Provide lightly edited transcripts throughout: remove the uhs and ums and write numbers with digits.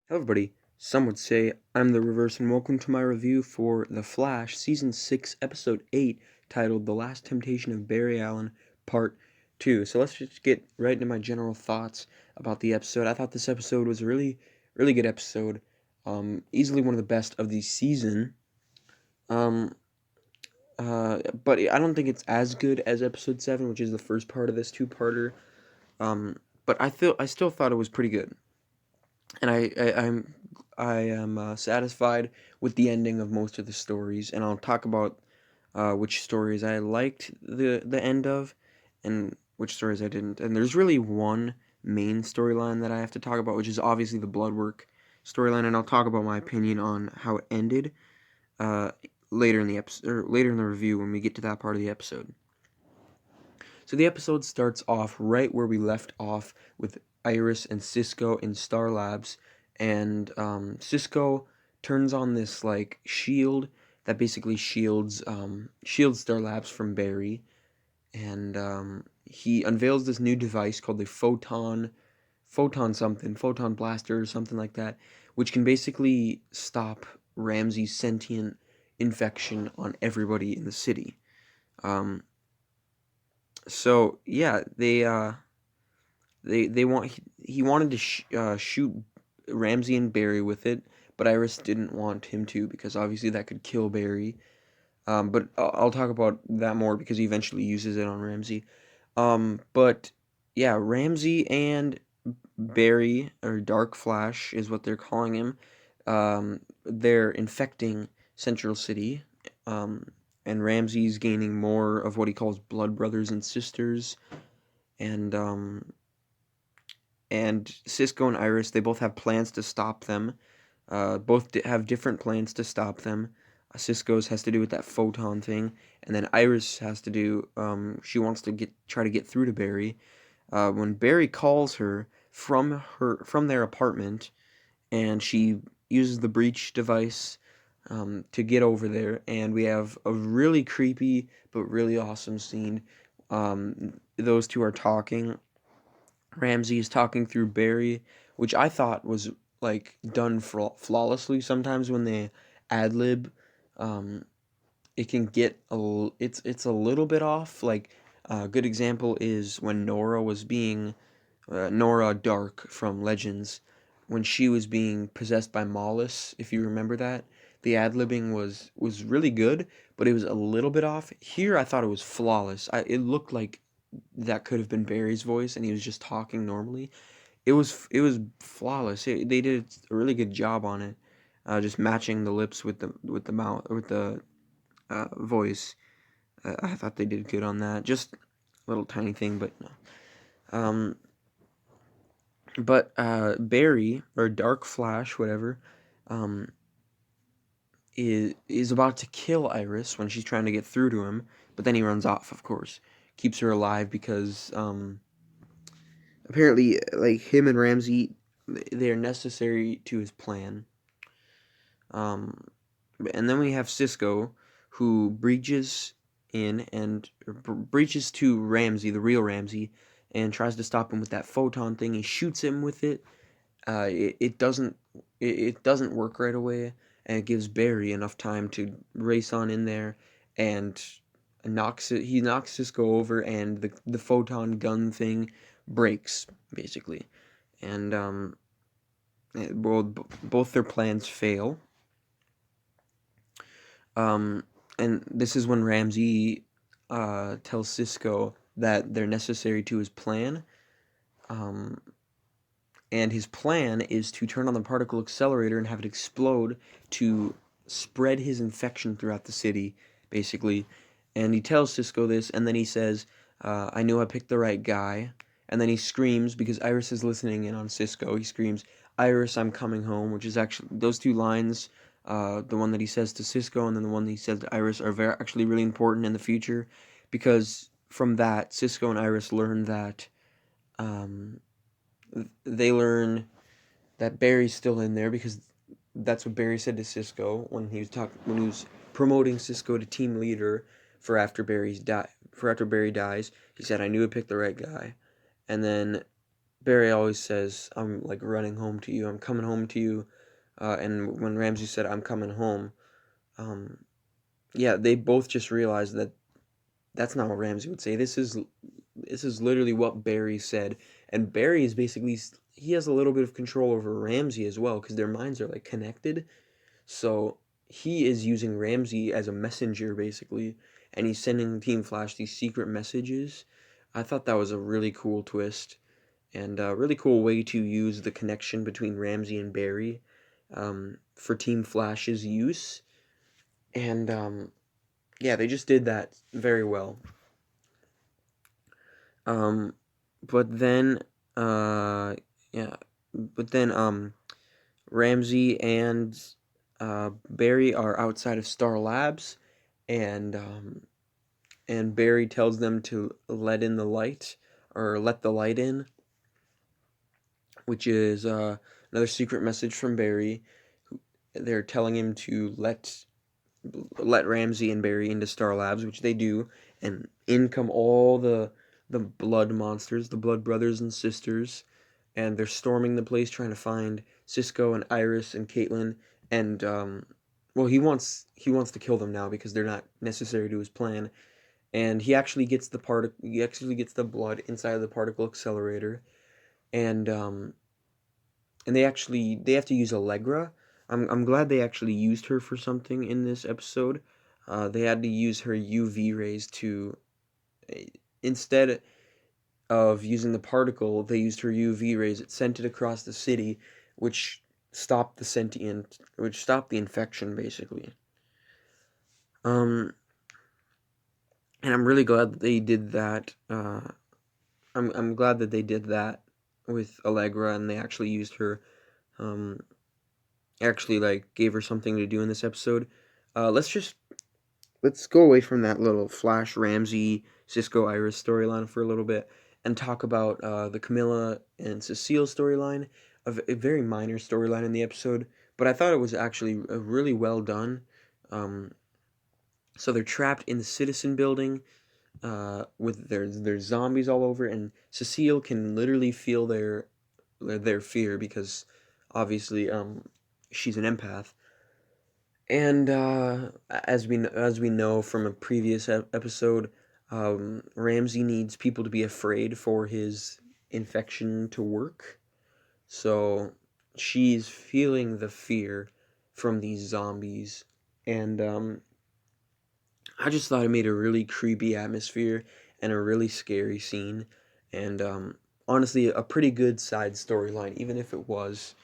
Hello, everybody. Some would say I'm the reverse, and welcome to my review for The Flash, Season 6, Episode 8, titled The Last Temptation of Barry Allen, Part 2. So let's just get right into my general thoughts about the episode. I thought this episode was a really, really good episode. Easily one of the best of the season. Um, but I don't think it's as good as Episode 7, which is the first part of this two-parter. But I still thought it was pretty good. And I am satisfied with the ending of most of the stories, and I'll talk about which stories I liked the end of, and which stories I didn't. And there's really one main storyline that I have to talk about, which is obviously the Bloodwork storyline, and I'll talk about my opinion on how it ended uh, later in the episode, or later in the review when we get to that part of the episode. So the episode starts off right where we left off with Iris and Cisco in Star Labs, and Cisco turns on this like shield that basically shields Star Labs from Barry, and he unveils this new device called the photon blaster or something like that, which can basically stop Ramsey's sentient infection on everybody in the city. Um, so yeah, they want he wanted to shoot Ramsey and Barry with it, but Iris didn't want him to because obviously that could kill Barry. But I'll talk about that more because he eventually uses it on Ramsey. But yeah, Ramsey and Barry, or Dark Flash is what they're calling him. They're infecting Central City. Um, and Ramsey's gaining more of what he calls blood brothers and sisters, and Cisco and Iris, they both have plans to stop them. Both have different plans to stop them. Cisco's has to do with that photon thing, and then Iris has to do. She wants to try to get through to Barry. When Barry calls her from their apartment, and she uses the breach device to get over there, and we have a really creepy but really awesome scene. Those two are talking. Ramsey is talking through Barry, which I thought was like done flawlessly. Sometimes when they ad lib, um, it can get it's a little bit off. Like a good example is when Nora Dark from Legends, when she was being possessed by Mollis. If you remember that, the ad libbing was really good, but it was a little bit off. Here, I thought it was flawless. It looked like that could have been Barry's voice, and he was just talking normally. It was flawless. They did a really good job on it, just matching the lips with the mouth with the voice. I thought they did good on that. Just a little tiny thing, but no. Um, but Barry, or Dark Flash, whatever, um, is about to kill Iris when she's trying to get through to him, but then he runs off. Of course, keeps her alive because apparently, like him and Ramsey, they are necessary to his plan. Um, and then we have Cisco, who breaches in and breaches to Ramsey, the real Ramsey, and tries to stop him with that photon thing. He shoots him with it. It doesn't it doesn't work right away, and it gives Barry enough time to race on in there and he knocks Cisco over, and the photon gun thing breaks basically, and both their plans fail. Um, and this is when Ramsey tells Cisco that they're necessary to his plan. Um, and his plan is to turn on the particle accelerator and have it explode to spread his infection throughout the city, basically. And he tells Cisco this, and then he says, I knew I picked the right guy. And then he screams, because Iris is listening in on Cisco, he screams, Iris, I'm coming home, which is actually, those two lines, the one that he says to Cisco and then the one that he says to Iris, are actually really important in the future, because from that, Cisco and Iris learn that, um, they learn that Barry's still in there, because that's what Barry said to Cisco when he was promoting Cisco to team leader for after Barry dies. He said, "I knew I picked the right guy," and then Barry always says, "I'm like running home to you. I'm coming home to you." And when Ramsey said, "I'm coming home," um, yeah, they both just realized that that's not what Ramsey would say. This is literally what Barry said, and Barry is basically he has a little bit of control over Ramsey as well because their minds are like connected. So he is using Ramsey as a messenger basically, and he's sending Team Flash these secret messages. I thought that was a really cool twist and a really cool way to use the connection between Ramsey and Barry for Team Flash's use. And yeah, they just did that very well. Um, but then, uh, yeah, but then Ramsey and Barry are outside of Star Labs, and Barry tells them to let in the light or let the light in, which is another secret message from Barry. They're telling him to let Ramsey and Barry into Star Labs, which they do, and in come all the blood monsters, the blood brothers and sisters, and they're storming the place trying to find Cisco and Iris and Caitlin, and well, he wants to kill them now because they're not necessary to his plan, and he actually gets the blood inside of the particle accelerator, and they have to use Allegra. I'm glad they actually used her for something in this episode. They had to use her UV rays to eh, instead of using the particle, they used her UV rays. It sent it across the city, which which stopped the infection basically. Um, and I'm really glad that they did that. I'm glad that they did that with Allegra, and they actually used her. Um, actually like gave her something to do in this episode. Let's go away from that little Flash Ramsey Cisco Iris storyline for a little bit and talk about the Camilla and Cecile storyline, a very minor storyline in the episode, but I thought it was actually really well done. Um, so they're trapped in the Citizen Building with their zombies all over, and Cecile can literally feel their fear because obviously she's an empath. And as we know from a previous episode, Ramsey needs people to be afraid for his infection to work. So she's feeling the fear from these zombies, and I just thought it made a really creepy atmosphere and a really scary scene, and honestly, a pretty good side storyline, even if it was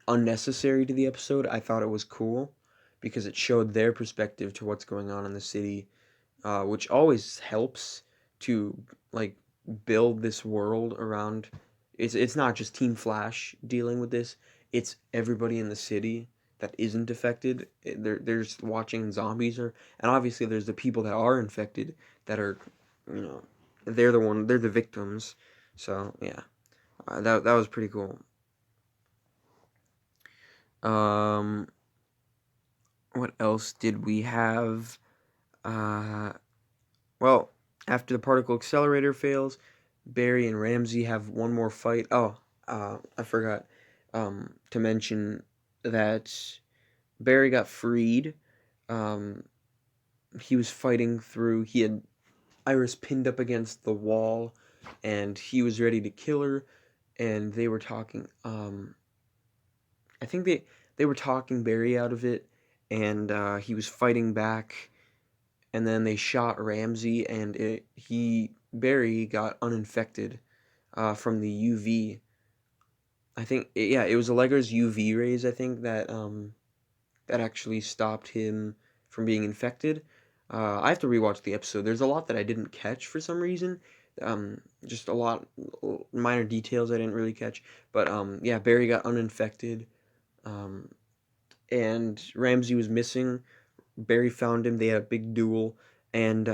unnecessary to the episode. I thought it was cool because it showed their perspective to what's going on in the city, which always helps to like build this world around. It's not just Team Flash dealing with this; it's everybody in the city that isn't affected. They're just watching zombies, and obviously there's the people that are infected that are, you know, they're the victims. So yeah, that was pretty cool. Um, what else did we have? Uh, well, after the particle accelerator fails, Barry and Ramsey have one more fight. Oh, I forgot to mention that Barry got freed. Um, he was fighting through. He had Iris pinned up against the wall, and he was ready to kill her. And they were talking. I think they were talking Barry out of it, and he was fighting back, and then they shot Ramsey, and Barry got uninfected from the UV. I think yeah, it was Allegra's UV rays. I think that actually stopped him from being infected. I have to rewatch the episode. There's a lot that I didn't catch for some reason. Just a lot minor details I didn't really catch. But yeah, Barry got uninfected. Um, and Ramsey was missing. Barry found him. They had a big duel, and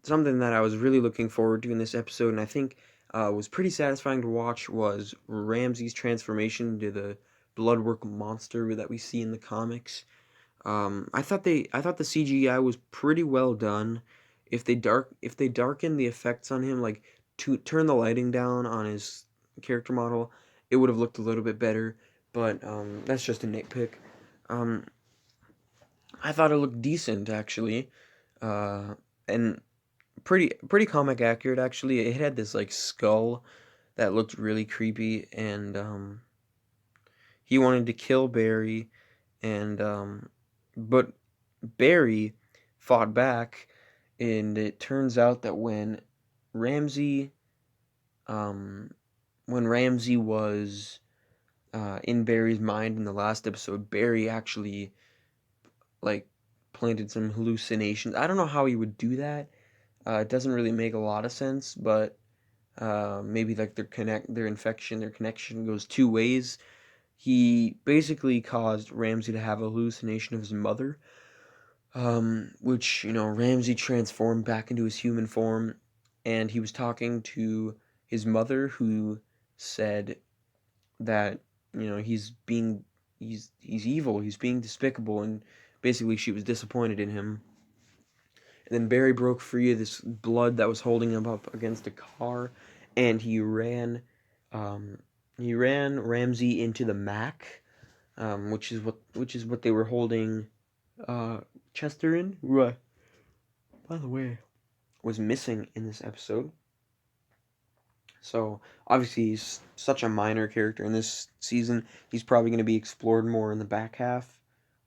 something that I was really looking forward to in this episode, and I think was pretty satisfying to watch, was Ramsey's transformation into the bloodwork monster that we see in the comics. I thought the CGI was pretty well done. If they darken the effects on him, like to turn the lighting down on his character model, it would have looked a little bit better, but that's just a nitpick. Um, I thought it looked decent actually, and pretty comic accurate actually. It had this like skull that looked really creepy, and he wanted to kill Barry, and but Barry fought back, and it turns out that Ramsey um, when Ramsey was in Barry's mind in the last episode, Barry actually like planted some hallucinations. I don't know how he would do that. It doesn't really make a lot of sense, but maybe like their connection goes two ways. He basically caused Ramsey to have a hallucination of his mother, which, Ramsey transformed back into his human form, and he was talking to his mother, who said that, he's evil, he's being despicable, and basically she was disappointed in him. And then Barry broke free of this blood that was holding him up against a car, and he ran Ramsey into the Mac, which is what they were holding uh, Chester in. Right. By the way, was missing in this episode. So obviously he's such a minor character in this season. He's probably going to be explored more in the back half.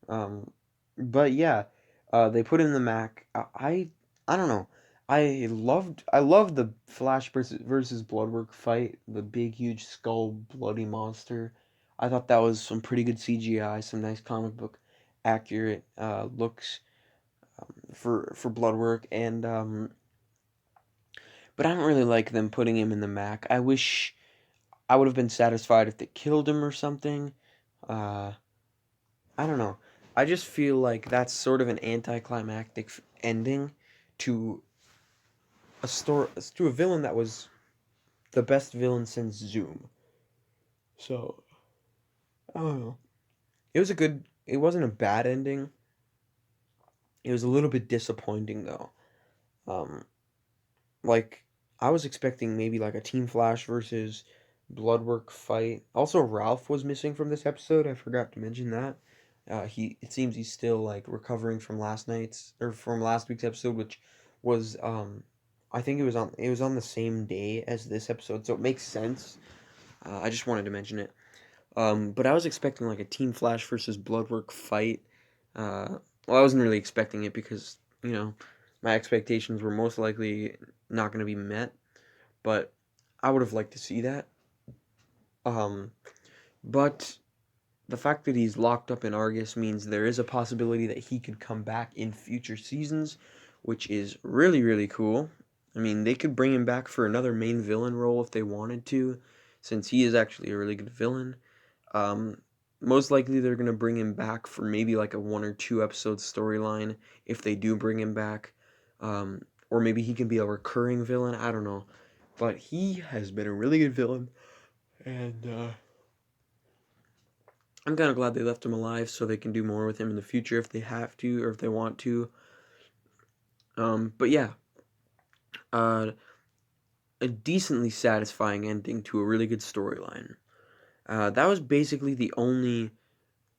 Um, but yeah, they put in the Mac. I don't know. I loved the Flash versus Bloodwork fight. The big huge skull bloody monster. I thought that was some pretty good CGI. Some nice comic book accurate looks for Bloodwork, and but I don't really like them putting him in the Mac. I wish I would have been satisfied if they killed him or something. Uh, I don't know. I just feel like that's sort of an anticlimactic ending to a story, to a villain that was the best villain since Zoom. So I don't know. It wasn't a bad ending. It was a little bit disappointing though. Um, like I was expecting maybe like a Team Flash versus Bloodwork fight. Also, Ralph was missing from this episode. I forgot to mention that. It seems he's still like recovering from last week's episode, which was I think it was on the same day as this episode, so it makes sense. I just wanted to mention it. But I was expecting like a Team Flash versus Bloodwork fight. Well, I wasn't really expecting it because my expectations were most likely not going to be met, but I would have liked to see that. Um, but the fact that he's locked up in Argus means there is a possibility that he could come back in future seasons, which is really, really cool. I mean, they could bring him back for another main villain role if they wanted to, since he is actually a really good villain. Um, Most likely they're going to bring him back for maybe like a 1 or 2 episode storyline if they do bring him back. Or maybe he can be a recurring villain. I don't know. But he has been a really good villain. And I'm kind of glad they left him alive so they can do more with him in the future if they have to or if they want to. But yeah, uh, a decently satisfying ending to a really good storyline. That was basically the only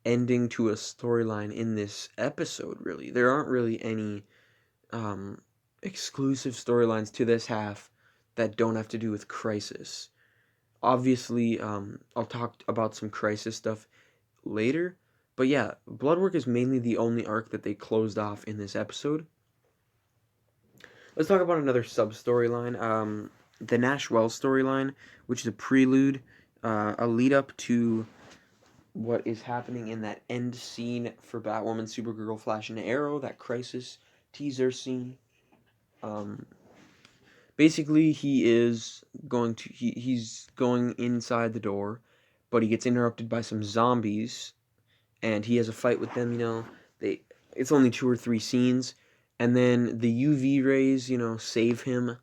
ending to a storyline in this episode, really. There aren't really any um, exclusive storylines to this half that don't have to do with Crisis. Obviously, I'll talk about some Crisis stuff later, but yeah, Bloodwork is mainly the only arc that they closed off in this episode. Let's talk about another sub storyline, the Nash Wells storyline, which is a prelude, a lead up to what is happening in that end scene for Batwoman, Supergirl, Flash, and Arrow, that Crisis teaser scene. Um, Basically, he's going inside the door, but he gets interrupted by some zombies, and he has a fight with them. It's only 2 or 3 scenes, and then the UV rays, save him.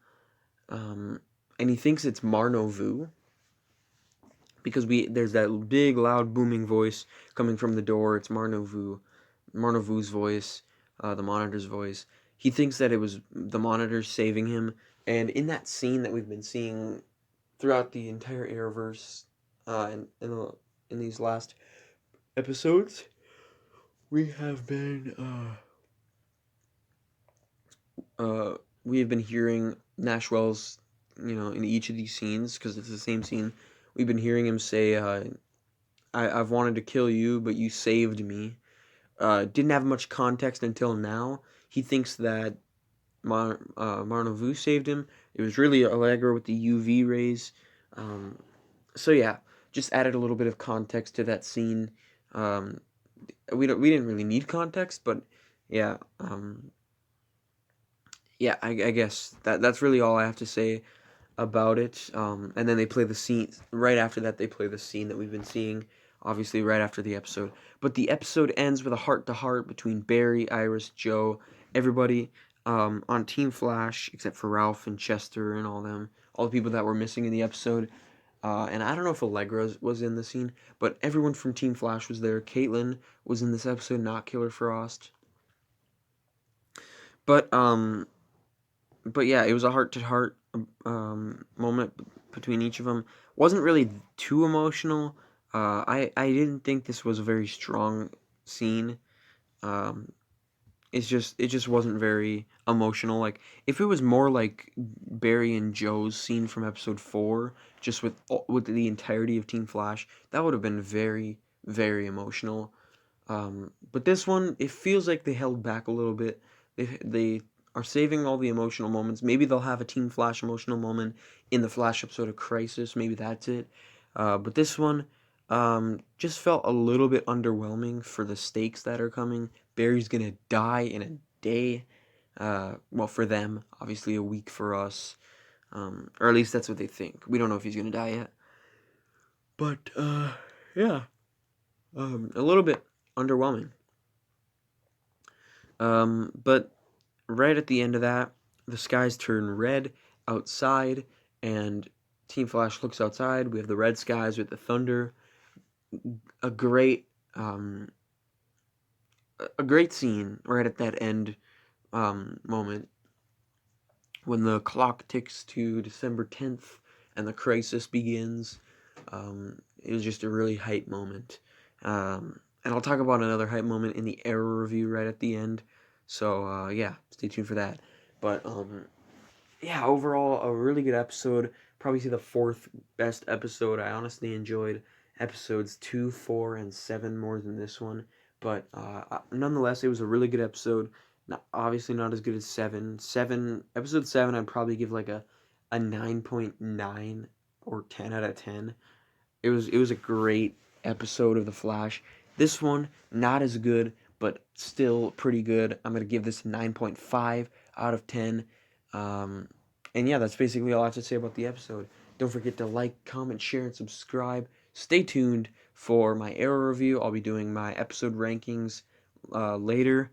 And he thinks it's Marno because there's that big, loud, booming voice coming from the door. It's Marno voice, the Monitor's voice. He thinks that it was the Monitor saving him, and in that scene that we've been seeing throughout the entire Arrowverse, in these last episodes, we have been we have been hearing Nashwell's, in each of these scenes, because it's the same scene. We've been hearing him say, I've wanted to kill you, but you saved me. Didn't have much context until now. He thinks that Marnovu saved him. It was really Allegra with the UV rays. So yeah, just added a little bit of context to that scene. We didn't really need context, but yeah, yeah. I guess that's really all I have to say about it. And then they play the scene right after that. They play the scene that we've been seeing, obviously right after the episode. But the episode ends with a heart-to-heart between Barry, Iris, Joe, everybody on Team Flash, except for Ralph and Chester and all the people that were missing in the episode. And I don't know if Allegra was in the scene, but everyone from Team Flash was there. Caitlin was in this episode, not Killer Frost. But yeah, it was a heart-to-heart moment between each of them. Wasn't really too emotional. I didn't think this was a very strong scene. Um, it just wasn't very emotional. Like, if it was more like Barry and Joe's scene from episode 4, just with the entirety of Team Flash, that would have been very, very emotional. But this one, it feels like they held back a little bit. They are saving all the emotional moments. Maybe they'll have a Team Flash emotional moment in the Flash episode of Crisis. Maybe that's it. But this one just felt a little bit underwhelming for the stakes that are coming. Barry's gonna die in a day. Well, for them, obviously a week for us. Or at least that's what they think. We don't know if he's gonna die yet. But yeah, a little bit underwhelming. But right at the end of that, the skies turn red outside, and Team Flash looks outside. We have the red skies with the thunder. A great, a great scene right at that end moment when the clock ticks to December 10th and the crisis begins. It was just a really hype moment. And I'll talk about another hype moment in the Arrow review right at the end. So yeah, stay tuned for that. But yeah, overall a really good episode. Probably see the 4th best episode. I honestly enjoyed episodes 2, 4, and 7 more than this one. But nonetheless, it was a really good episode. Obviously not as good as 7. Episode 7, I'd probably give like a 9.9 or 10 out of 10. It was a great episode of The Flash. This one, not as good, but still pretty good. I'm going to give this a 9.5 out of 10. And yeah, that's basically all I have to say about the episode. Don't forget to like, comment, share, and subscribe. Stay tuned for my Arrow review. I'll be doing my episode rankings later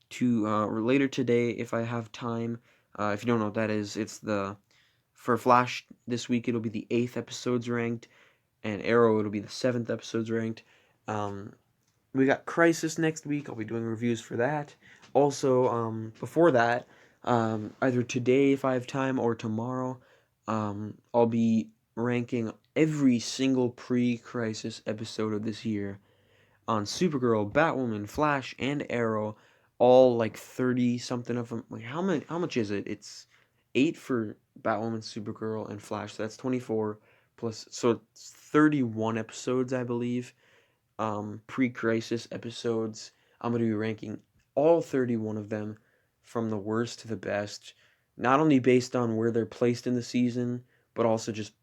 today if I have time. If you don't know what that is, for Flash this week it'll be the 8th episodes ranked, and Arrow it'll be the 7th episodes ranked. We got Crisis next week. I'll be doing reviews for that. Also, before that, either today if I have time or tomorrow, I'll be ranking every single pre-Crisis episode of this year on Supergirl, Batwoman, Flash, and Arrow, all like 30 something of them. Like how much is it? It's 8 for Batwoman, Supergirl, and Flash. So that's 24 plus, so it's 31 episodes, I believe. Pre-crisis episodes. I'm going to be ranking all 31 of them from the worst to the best, not only based on where they're placed in the season, but also just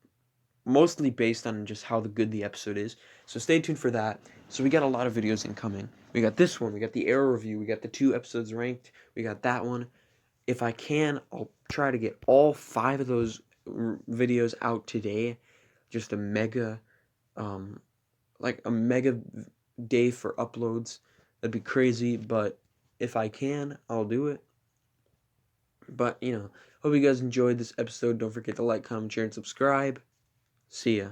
mostly based on just how good the episode is. So stay tuned for that. So we got a lot of videos incoming. We got this one, we got the Arrow review, we got the 2 episodes ranked, we got that one. If I can, I'll try to get all 5 of those videos out today. Just a mega day for uploads. That'd be crazy, but if I can, I'll do it. But, hope you guys enjoyed this episode. Don't forget to like, comment, share, and subscribe. See ya.